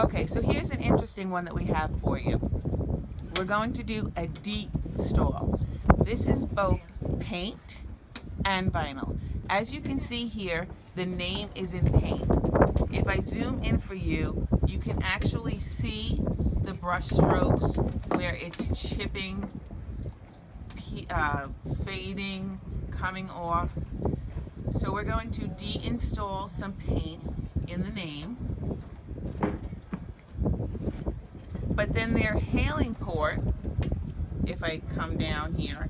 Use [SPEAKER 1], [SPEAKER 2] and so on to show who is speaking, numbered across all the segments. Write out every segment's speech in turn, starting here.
[SPEAKER 1] Okay, so here's an interesting one that we have for you. We're going to do a deinstall. This is both paint and vinyl. As you can see here, the name is in paint. If I zoom in for you, you can actually see the brush strokes where it's chipping, fading, coming off. So we're going to deinstall some paint in the name. But then their hailing port, if I come down here,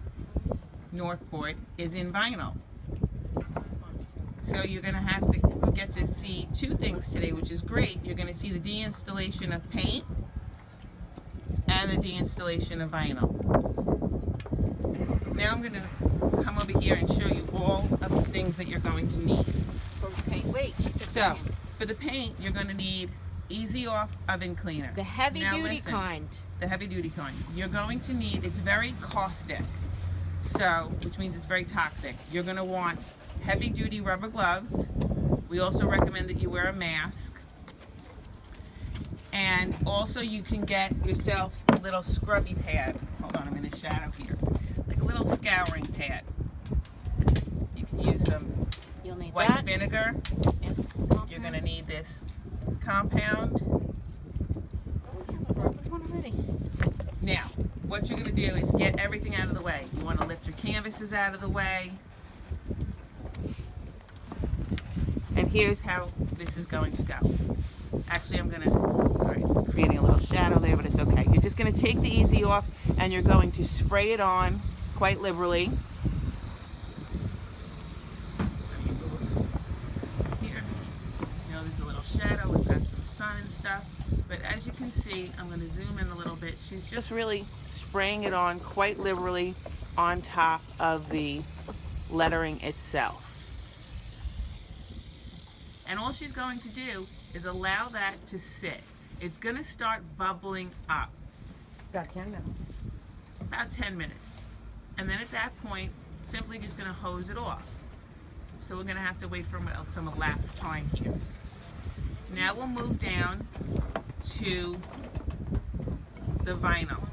[SPEAKER 1] north port, is in vinyl. So you're going to have to get to see two things today, which is great. You're going to see the deinstallation of paint and the deinstallation of vinyl. Now I'm going to come over here and show you all of the things that you're going to need.
[SPEAKER 2] For paint. Wait.
[SPEAKER 1] So for the paint, you're going to need Easy Off oven cleaner.
[SPEAKER 2] The heavy
[SPEAKER 1] Now
[SPEAKER 2] duty
[SPEAKER 1] listen,
[SPEAKER 2] kind.
[SPEAKER 1] The heavy duty kind. You're going to need, it's very caustic, so which means it's very toxic. You're going to want heavy duty rubber gloves. We also recommend that you wear a mask. And also you can get yourself a little scrubby pad. Hold on, I'm in the shadow here. Like a little scouring pad. You can use some
[SPEAKER 2] You'll need
[SPEAKER 1] white
[SPEAKER 2] that.
[SPEAKER 1] vinegar.
[SPEAKER 2] Yes.
[SPEAKER 1] You're going to need this compound. Now, what you're going to do is get everything out of the way. You want to lift your canvases out of the way. And here's how this is going to go. Actually, I'm going to, all right, creating a little shadow there, but it's okay. You're just going to take the Easy Off and you're going to spray it on quite liberally. Here, you know, there's a little shadow. We've got some sun and stuff. But as you can see, I'm going to zoom in a little bit. She's just really spraying it on quite liberally on top of the lettering itself. And all she's going to do is allow that to sit. It's going to start bubbling up.
[SPEAKER 2] About 10 minutes.
[SPEAKER 1] About 10 minutes. And then at that point, simply just going to hose it off. So we're going to have to wait for some elapsed time here. Now we'll move down to the vinyl.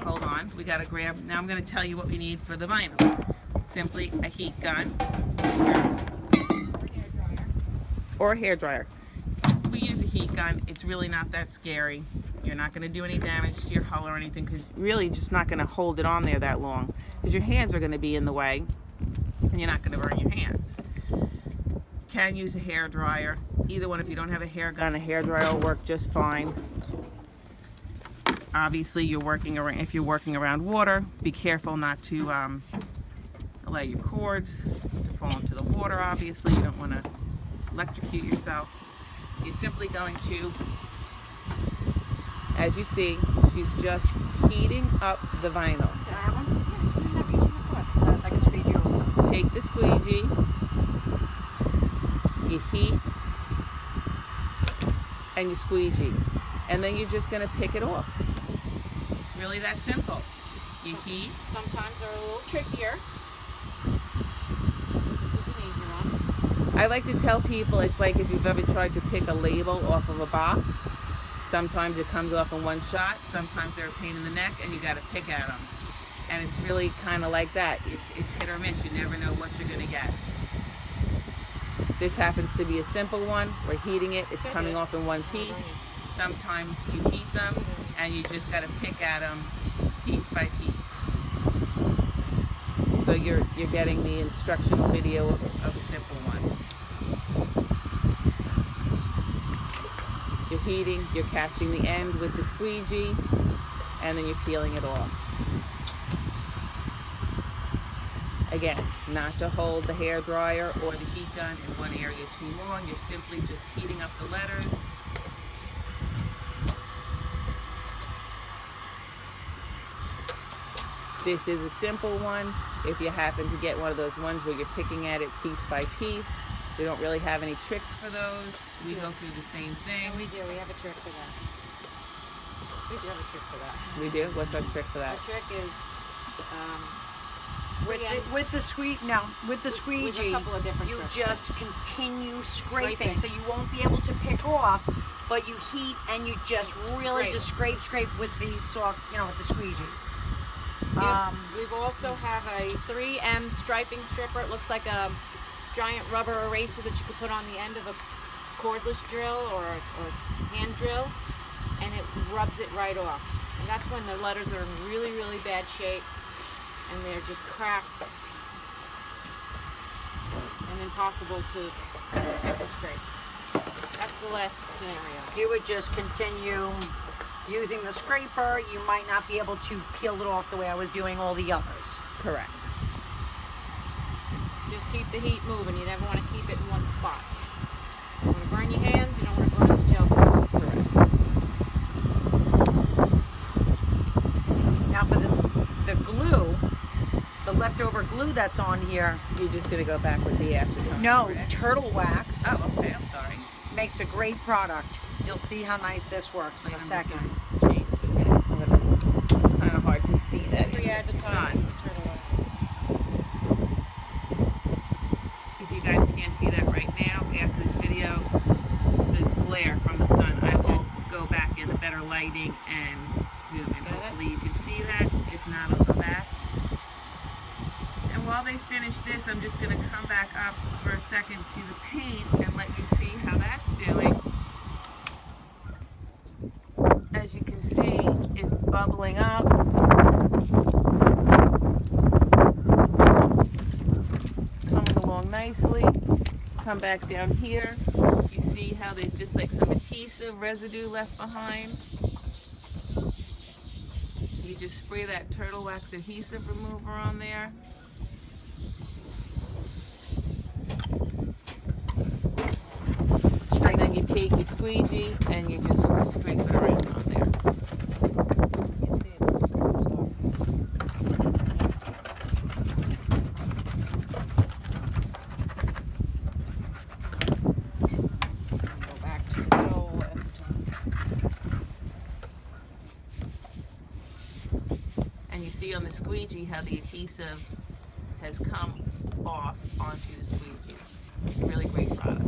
[SPEAKER 1] Hold on, we got to grab, now I'm going to tell you what we need for the vinyl. Simply a heat gun or a hair dryer. We use a heat gun. It's really not that scary. You're not going to do any damage to your hull or anything because really just not going to hold it on there that long because your hands are going to be in the way and you're not going to burn your hands. Can use a hair dryer. Either one, if you don't have a hair gun, a hair dryer will work just fine. Obviously, if you're working around water, be careful not to allow your cords to fall into the water. Obviously, you don't want to electrocute yourself. You're simply going to, as you see, she's just heating up the vinyl.
[SPEAKER 2] Like a squeegee also.
[SPEAKER 1] Take the squeegee, you heat, and you squeegee. And then you're just going to pick it off. It's really that simple. You heat.
[SPEAKER 2] Sometimes they're a little trickier. This is an easy one.
[SPEAKER 1] I like to tell people it's like if you've ever tried to pick a label off of a box. Sometimes it comes off in one shot. Sometimes they're a pain in the neck and you got to pick at them. And it's really kind of like that. It's hit or miss. You never know what you're going to get. This happens to be a simple one. We're heating it. It's coming off in one piece. Sometimes you heat them and you just got to pick at them piece by piece. So you're getting the instructional video of a simple one. You're heating, you're catching the end with the squeegee, and then you're peeling it off. Again, not to hold the hair dryer or the heat gun in one area too long. You're simply just heating up the letters. This is a simple one. If you happen to get one of those ones where you're picking at it piece by piece, we don't really have any tricks for those. We go through the same thing.
[SPEAKER 2] Yeah, we do. We have a trick for that. We do have a trick for that.
[SPEAKER 1] We do? What's our trick for that?
[SPEAKER 2] Our trick is
[SPEAKER 3] With the squeegee,
[SPEAKER 2] With a couple of different
[SPEAKER 3] you
[SPEAKER 2] strips.
[SPEAKER 3] just continue scraping,
[SPEAKER 2] Scraping.
[SPEAKER 3] so you won't be able to pick off, but you heat and you just really
[SPEAKER 2] Scrape.
[SPEAKER 3] just scrape with the soft, with the squeegee.
[SPEAKER 2] We've also have a 3M striping stripper. It looks like a giant rubber eraser that you could put on the end of a cordless drill or hand drill, and it rubs it right off. And that's when the letters are in really, really bad shape and they're just cracked and impossible to pick or scrape. That's the last scenario.
[SPEAKER 3] You would just continue using the scraper. You might not be able to peel it off the way I was doing all the others.
[SPEAKER 1] Correct.
[SPEAKER 2] Just keep the heat moving. You never want to keep it in one spot. You don't want to burn your hands. You don't want to burn the gel.
[SPEAKER 1] Correct.
[SPEAKER 3] Now for the glue, the leftover glue that's on here.
[SPEAKER 1] You're just gonna go back with the acetone.
[SPEAKER 3] No,
[SPEAKER 1] correct?
[SPEAKER 3] turtle wax
[SPEAKER 1] Oh, okay. I'm sorry.
[SPEAKER 3] makes a great product. You'll see how nice this works in a second.
[SPEAKER 1] Kind of hard to see that.
[SPEAKER 2] Free advertising for turtle wax.
[SPEAKER 1] If you guys can't see that right now, after this video, it's a glare from the sun. I will go back in the better lighting and zoom in. Hopefully you can see that. If not, I'll go back. And while they finish this, I'm just going to come back up for a second to the paint and let you see how that's doing. As you can see, it's bubbling up. Coming along nicely. Come back down here. You see how there's just like some adhesive residue left behind. You just spray that turtle wax adhesive remover on there. And then you take your squeegee and you just scrape it around on there.
[SPEAKER 2] You see it's go back to the good old acetone.
[SPEAKER 1] And you see on the squeegee how the adhesive has come off onto the squeegee. It's a really great product.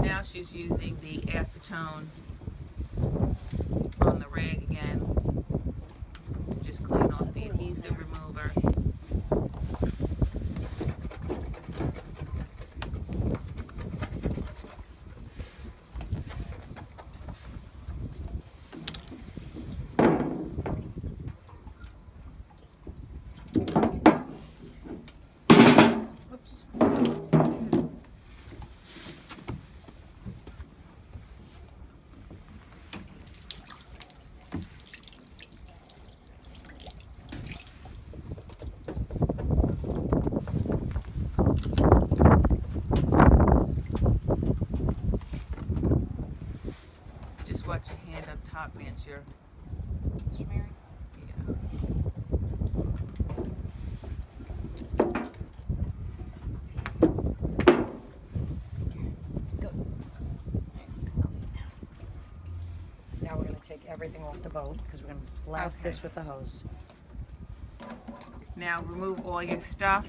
[SPEAKER 1] Now she's using the acetone on the rag again to just clean off the adhesive remover.
[SPEAKER 3] Oops.
[SPEAKER 1] Just watch your hand up top, man. Sure.
[SPEAKER 2] Schmeary.
[SPEAKER 1] Yeah.
[SPEAKER 2] Good. Nice and clean.
[SPEAKER 3] Now we're going to take everything off the boat because we're going to blast
[SPEAKER 1] Okay.
[SPEAKER 3] this with the hose.
[SPEAKER 1] Now remove all your stuff.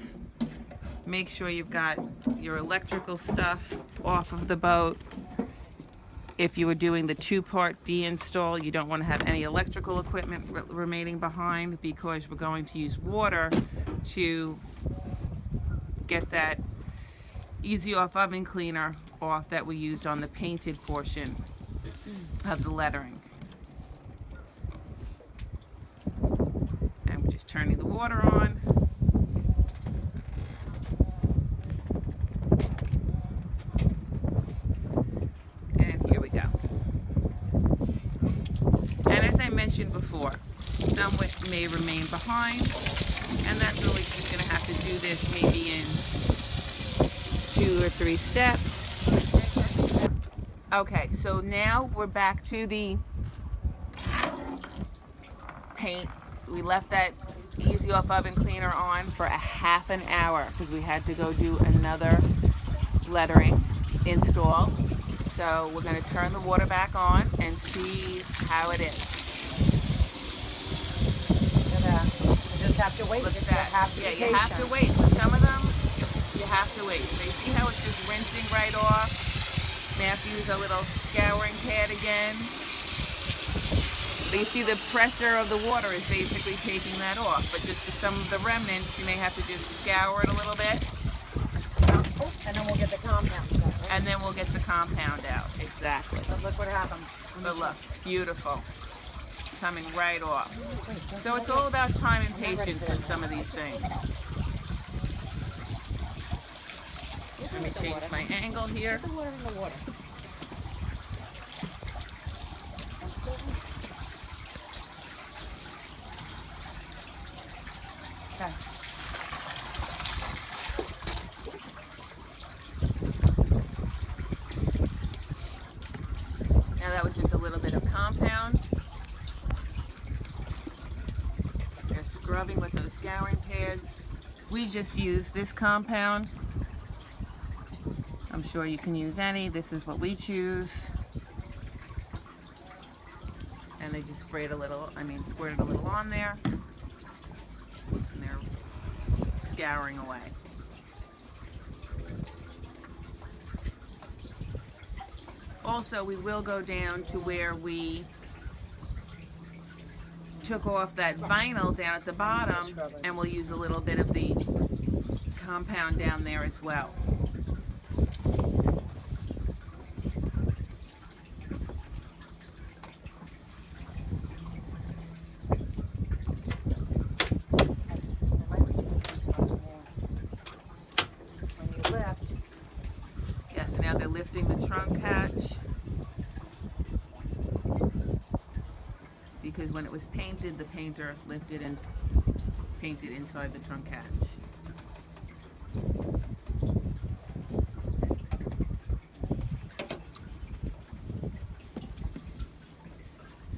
[SPEAKER 1] Make sure you've got your electrical stuff off of the boat. If you were doing the two-part deinstall, you don't want to have any electrical equipment remaining behind because we're going to use water to get that easy off oven cleaner off that we used on the painted portion of the lettering. And we're just turning the water on. And here we go. And as I mentioned before, some may remain behind, and that's really just going to have to do this maybe in 2 or 3 steps. Okay, so now we're back to the paint. We left that easy easy-off oven cleaner on for a half an hour because we had to go do another lettering install. So we're going to turn the water back on and see how it is.
[SPEAKER 3] You just have to wait.
[SPEAKER 1] Look at
[SPEAKER 3] You
[SPEAKER 1] that.
[SPEAKER 3] have to
[SPEAKER 1] Yeah,
[SPEAKER 3] be
[SPEAKER 1] you have to
[SPEAKER 3] patient.
[SPEAKER 1] wait. For some of them, you have to wait. So you see how it's just rinsing right off? May have to use a little scouring pad again. But you see the pressure of the water is basically taking that off. But just for some of the remnants, you may have to just scour it a little bit.
[SPEAKER 3] And then we'll get the compound out, right?
[SPEAKER 1] And then we'll get the compound out. Exactly.
[SPEAKER 3] But look what happens.
[SPEAKER 1] But look, beautiful. Coming right off. So it's all about time and patience with some of these things. Let me change my angle here.
[SPEAKER 3] Put the water in the water. And still okay.
[SPEAKER 1] Now that was just a little bit of compound. They're scrubbing with those scouring pads. We just use this compound. I'm sure you can use any. This is what we choose. And they just squirt a little on there. And they're scouring away. Also, we will go down to where we took off that vinyl down at the bottom, and we'll use a little bit of the compound down there as well.
[SPEAKER 3] When you lift,
[SPEAKER 1] Yes, now they're lifting the trunk hatch. Because when it was painted, the painter lifted and painted inside the trunk hatch.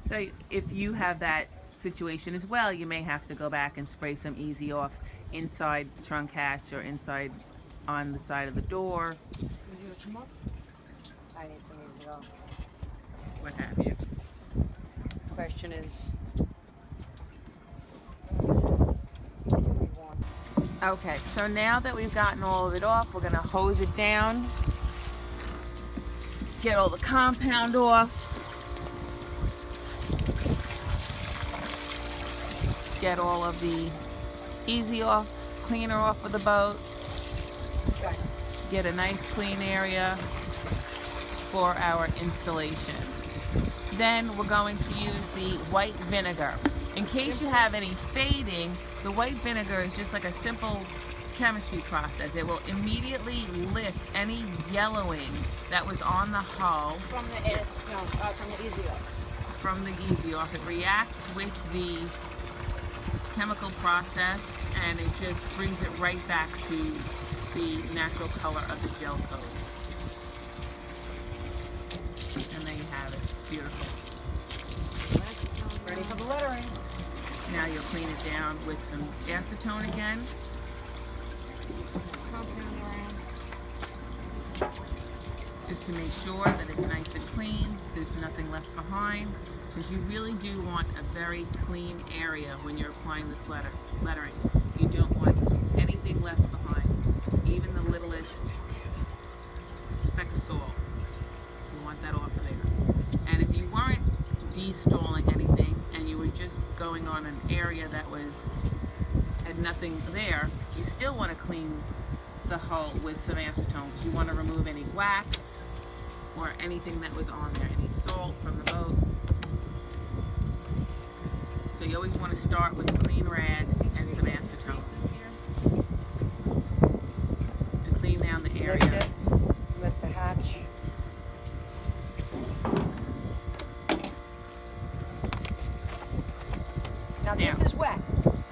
[SPEAKER 1] So if you have that situation as well, you may have to go back and spray some Easy Off inside the trunk hatch or inside on the side of the door,
[SPEAKER 3] I need some Easy Off.
[SPEAKER 1] what have you.
[SPEAKER 3] Question is,
[SPEAKER 1] Okay, so now that we've gotten all of it off, we're going to hose it down, get all the compound off, get all of the Easy Off cleaner off of the boat,
[SPEAKER 3] okay.
[SPEAKER 1] get a nice clean area for our installation. Then we're going to use the white vinegar. In case you have any fading, the white vinegar is just like a simple chemistry process. It will immediately lift any yellowing that was on the hull
[SPEAKER 2] From the Easy Off.
[SPEAKER 1] from the Easy Off. It reacts with the chemical process and it just brings it right back to the natural color of the gel coat. And there you have it. It's beautiful.
[SPEAKER 3] Ready for the lettering.
[SPEAKER 1] Now you'll clean it down with some acetone again.
[SPEAKER 2] Compound around.
[SPEAKER 1] Just to make sure that it's nice and clean, there's nothing left behind, because you really do want a very clean area when you're applying this lettering. You don't want anything left behind, even the littlest speck of salt. You want that off of there. And if you weren't de-stalling anything and you were just going on an area that had nothing there, you still want to clean the hull with some acetone. You want to remove any wax or anything that was on there, any salt from the boat. So you always want to start with a clean rag and some acetone to clean down the area.
[SPEAKER 3] Lift it, lift the hatch. Now this is wet,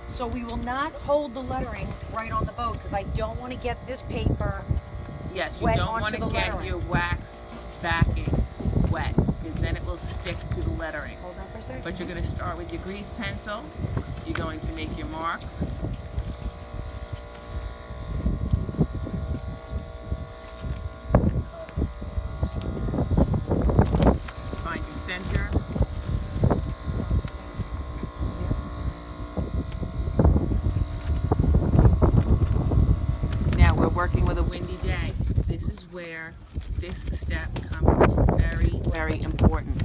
[SPEAKER 3] so we will not hold the lettering right on the boat because I don't want to get this paper
[SPEAKER 1] Yes, you
[SPEAKER 3] wet
[SPEAKER 1] don't
[SPEAKER 3] onto
[SPEAKER 1] want to
[SPEAKER 3] the
[SPEAKER 1] get
[SPEAKER 3] lettering.
[SPEAKER 1] your wax backing wet because then it will stick to the lettering.
[SPEAKER 3] Hold on for a second.
[SPEAKER 1] But you're going to start with your grease pencil You're going to make your marks. Find your center. Now we're working with a windy day. This is where this step becomes very, very important.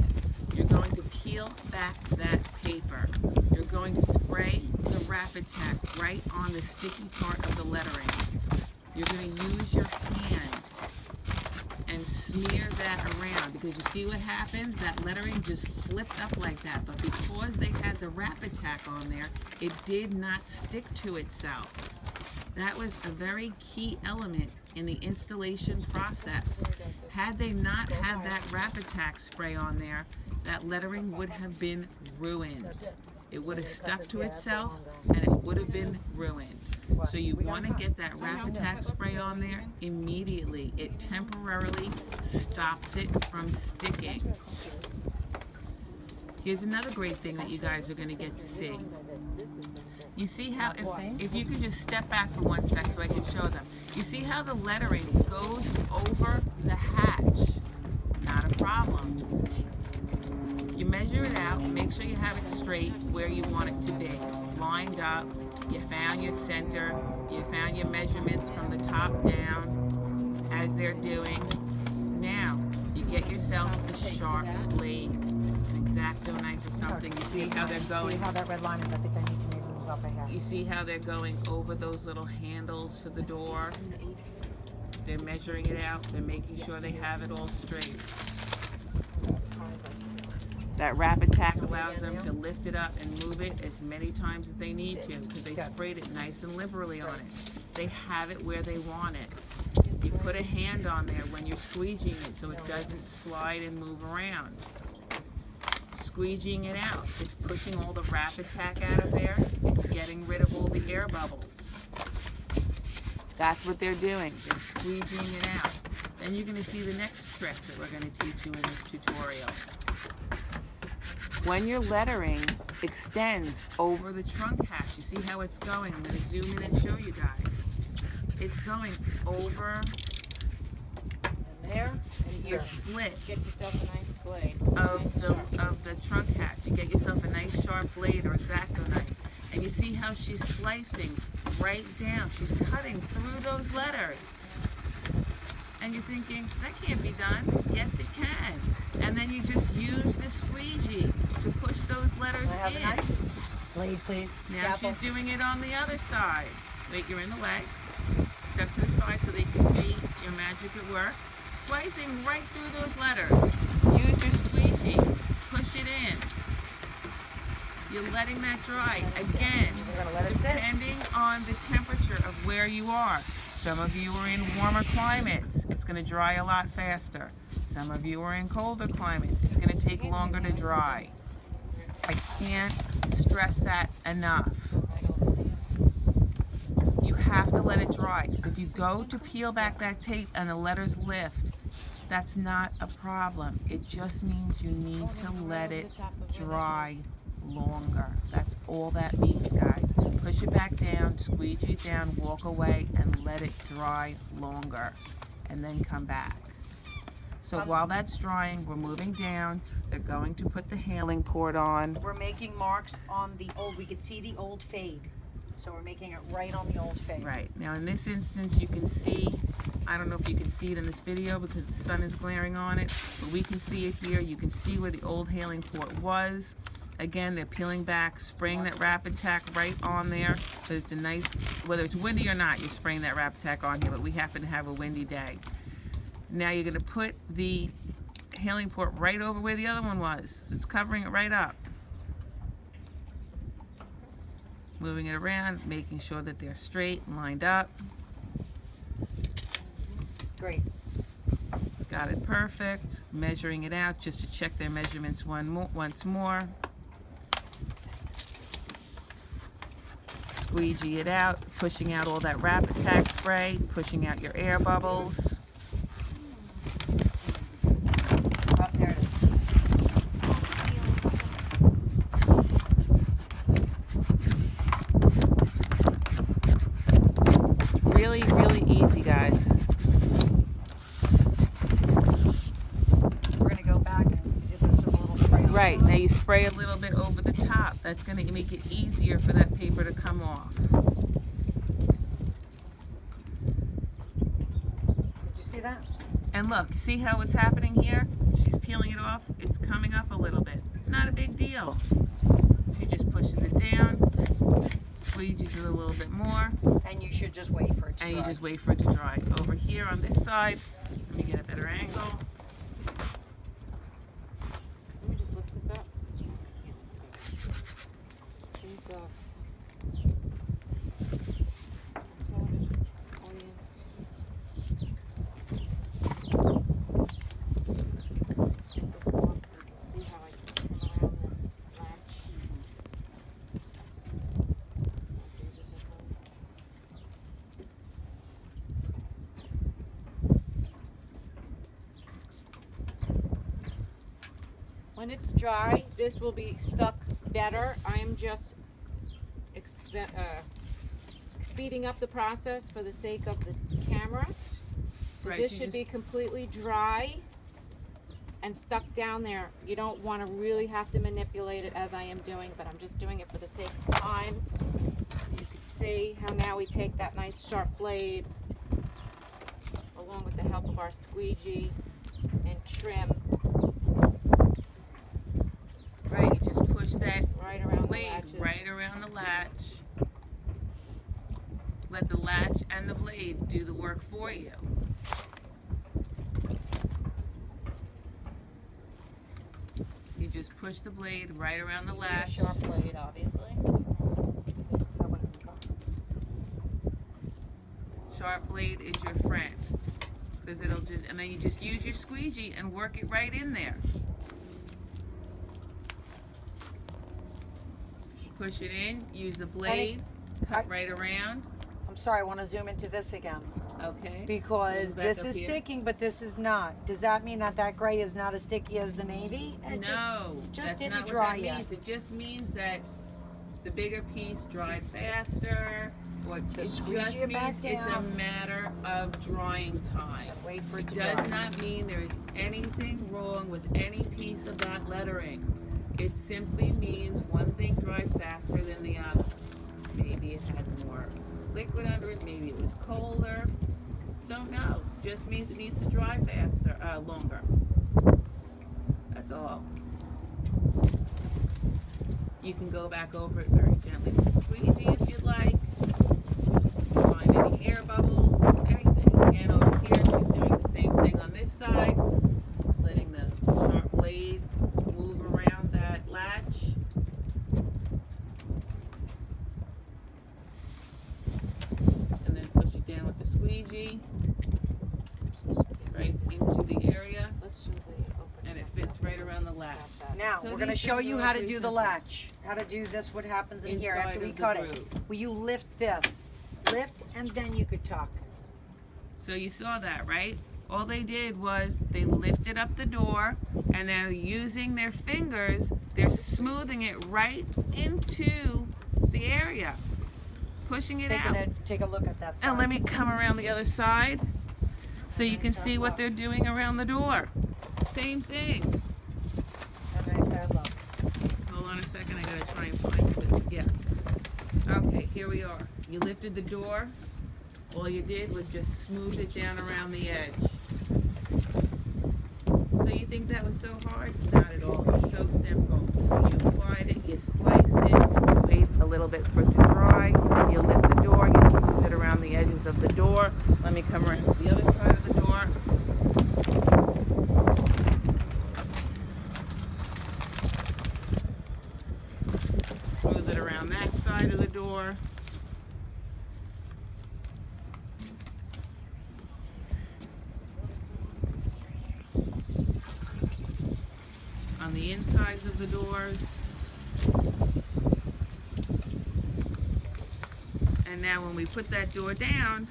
[SPEAKER 1] You're going to peel back that paper. You're going to spray the Rapid Tack right on the sticky part of the lettering. You're going to use your hand and smear that around, because you see what happens? That lettering just flipped up like that, but because they had the Rapid Tack on there, it did not stick to itself. That was a very key element in the installation process. Had they not had that Rapid Tack spray on there, that lettering would have been ruined. It would have stuck to itself and it would have been ruined. So you want to get that Rapid Tack spray on there immediately. It temporarily stops it from sticking. Here's another great thing that you guys are going to get to see. You see how, if you could just step back for 1 sec so I can show them. You see how the lettering goes over the hatch? Not a problem. You measure it out, make sure you have it straight where you want it to be. Lined up, you found your center, you found your measurements from the top down as they're doing. Now, you get yourself a sharp blade, an X-Acto knife or something. You see how they're going.
[SPEAKER 3] See how that red line is? I think I need to maybe move up a hair.
[SPEAKER 1] You see how they're going over those little handles for the door? They're measuring it out. They're making sure they have it all straight. That Rapid Tack allows them to lift it up and move it as many times as they need to, because they sprayed it nice and liberally on it. They have it where they want it. You put a hand on there when you're squeegeeing it so it doesn't slide and move around. Squeegeeing it out. It's pushing all the Rapid Tack out of there. It's getting rid of all the air bubbles. That's what they're doing. They're squeegeeing it out. Then you're going to see the next trick that we're going to teach you in this tutorial. When your lettering extends over the trunk hatch, you see how it's going? I'm going to zoom in and show you guys. It's going over
[SPEAKER 3] There and
[SPEAKER 1] the
[SPEAKER 3] here.
[SPEAKER 1] slit
[SPEAKER 2] Get yourself a nice blade.
[SPEAKER 1] of the trunk hatch. You get yourself a nice sharp blade or X-Acto knife. And you see how she's slicing right down. She's cutting through those letters. And you're thinking, that can't be done. Yes, it can. And then you just use the squeegee to push those letters
[SPEAKER 3] I have a
[SPEAKER 1] in.
[SPEAKER 3] knife? Blade, please.
[SPEAKER 1] Now
[SPEAKER 3] Scalpel.
[SPEAKER 1] she's doing it on the other side. Wait, you're in the way. Step to the side so they can see your magic at work. Slicing right through those letters. Use your squeegee. Push it in. You're letting that dry. Again,
[SPEAKER 3] We're gonna let it sit.
[SPEAKER 1] depending on the temperature of where you are. Some of you are in warmer climates. It's going to dry a lot faster. Some of you are in colder climates. It's going to take longer to dry. I can't stress that enough. You have to let it dry, because if you go to peel back that tape and the letters lift, that's not a problem. It just means you need to let it dry longer. That's all that means, guys. Push it back down, squeegee it down, walk away, and let it dry longer, and then come back. So while that's drying, we're moving down. They're going to put the hailing port on.
[SPEAKER 3] We're making marks on the old, we could see the old fade. So we're making it right on the old fade.
[SPEAKER 1] Right. Now in this instance, you can see, I don't know if you can see it in this video because the sun is glaring on it, but we can see it here. You can see where the old hailing port was. Again, they're peeling back, spraying that Rapid Tack right on there. So it's a nice, whether it's windy or not, you're spraying that Rapid Tack on here, but we happen to have a windy day. Now you're going to put the hailing port right over where the other one was. So it's covering it right up. Moving it around, making sure that they're straight and lined up.
[SPEAKER 3] Great.
[SPEAKER 1] Got it perfect. Measuring it out just to check their measurements once more. Squeegee it out, pushing out all that Rapid Tack spray, pushing out your air bubbles.
[SPEAKER 3] Oh, there it is.
[SPEAKER 1] Right, now you spray a little bit over the top. That's going to make it easier for that paper to come off.
[SPEAKER 3] Did you see that?
[SPEAKER 1] And look, see how it's happening here? She's peeling it off. It's coming up a little bit. Not a big deal. She just pushes it down, squeegees it a little bit more,
[SPEAKER 3] And you should just wait for it to
[SPEAKER 1] and
[SPEAKER 3] dry.
[SPEAKER 1] you just wait for it to dry. Over here on this side, let me get a better angle.
[SPEAKER 2] Let me just lift this up. See the television audience. Take this off so you can see how I come around this latch. Do this at home. When it's dry, this will be stuck better. I am just speeding up the process for the sake of the camera. So
[SPEAKER 1] Right,
[SPEAKER 2] this
[SPEAKER 1] you
[SPEAKER 2] should
[SPEAKER 1] just-
[SPEAKER 2] be completely dry and stuck down there. You don't want to really have to manipulate it as I am doing, but I'm just doing it for the sake of time. You can see how now we take that nice sharp blade along with the help of our squeegee and trim
[SPEAKER 1] Right, you just push that
[SPEAKER 2] right around the
[SPEAKER 1] blade
[SPEAKER 2] latches.
[SPEAKER 1] right around the latch. Let the latch and the blade do the work for you. You just push the blade right around the
[SPEAKER 2] You need a
[SPEAKER 1] latch.
[SPEAKER 2] sharp blade, obviously.
[SPEAKER 1] Sharp blade is your friend, because it'll just, and then you just use your squeegee and work it right in there. Push it in, use the blade, cut right around.
[SPEAKER 3] I'm sorry, I want to zoom into this again.
[SPEAKER 1] Okay.
[SPEAKER 3] Because
[SPEAKER 1] Move back
[SPEAKER 3] this
[SPEAKER 1] up
[SPEAKER 3] is
[SPEAKER 1] here.
[SPEAKER 3] sticking, but this is not. Does that mean that that gray is not as sticky as the navy? It
[SPEAKER 1] No,
[SPEAKER 3] just
[SPEAKER 1] that's
[SPEAKER 3] didn't
[SPEAKER 1] not
[SPEAKER 3] dry
[SPEAKER 1] what that
[SPEAKER 3] yet.
[SPEAKER 1] means. It just means that the bigger piece dried faster. Or it just
[SPEAKER 3] squeegee it back
[SPEAKER 1] means it's a
[SPEAKER 3] down.
[SPEAKER 1] matter of drying time.
[SPEAKER 3] Wait for it to
[SPEAKER 1] Does
[SPEAKER 3] dry.
[SPEAKER 1] not mean there is anything wrong with any piece of that lettering. It simply means one thing dried faster than the other. Maybe it had more liquid under it, maybe it was colder. Don't know. Just means it needs to dry faster, longer. That's all. You can go back over it very gently with the squeegee if you'd like. Find any air bubbles, anything. Again, over here, she's doing the same thing on this side, letting the sharp blade move around that latch. And then push it down with the squeegee right into the area,
[SPEAKER 2] Let's show the open.
[SPEAKER 1] and it fits right around the latch.
[SPEAKER 3] Now,
[SPEAKER 1] So
[SPEAKER 3] we're going to
[SPEAKER 1] these
[SPEAKER 3] show
[SPEAKER 1] things
[SPEAKER 3] you
[SPEAKER 1] are
[SPEAKER 3] how to
[SPEAKER 1] pretty
[SPEAKER 3] do the
[SPEAKER 1] simple.
[SPEAKER 3] latch. How to do this, what happens in here after
[SPEAKER 1] Inside
[SPEAKER 3] we
[SPEAKER 1] of the
[SPEAKER 3] cut
[SPEAKER 1] groove.
[SPEAKER 3] it. Will you lift this? Lift, and then you could tuck.
[SPEAKER 1] So you saw that, right? All they did was they lifted up the door, and they're using their fingers, they're smoothing it right into the area, pushing it out.
[SPEAKER 3] Take a look at that side.
[SPEAKER 1] And let me come around the other side so you can see what they're doing around the door. Same thing.
[SPEAKER 3] How nice that looks.
[SPEAKER 1] Hold on a second, I gotta try and find it. Yeah. Okay, here we are. You lifted the door. All you did was just smooth it down around the edge. So you think that was so hard? Not at all. It's so simple. You applied it, you slice it, wait a little bit for it to dry, you lift the door, you smooth it around the edges of the door. Let me come around to the other side of the door. Smooth it around that side of the door. On the insides of the doors. And now when we put that door down,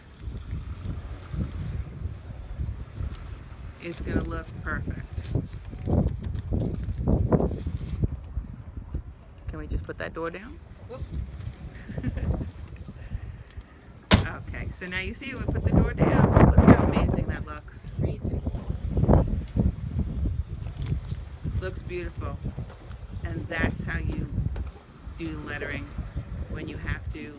[SPEAKER 1] it's going to look perfect. Can we just put that door down? Okay, so now you see we put the door down. Look how amazing that looks. Looks beautiful. that's how you do lettering. When you have to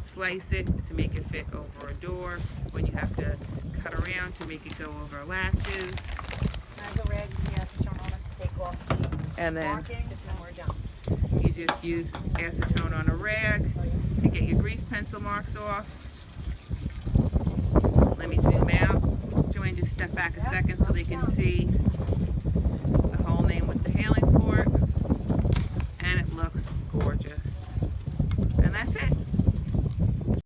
[SPEAKER 1] slice it to make it fit over a door, when you have to cut around to make it go over latches,
[SPEAKER 3] I go red, yes, turn on it to take off the
[SPEAKER 1] and then
[SPEAKER 3] markings, and we're done.
[SPEAKER 1] you just use acetone on a rag to get your grease pencil marks off. Let me zoom out. Joanne, just step back a second so they can see the whole name with the hailing port, and it looks gorgeous.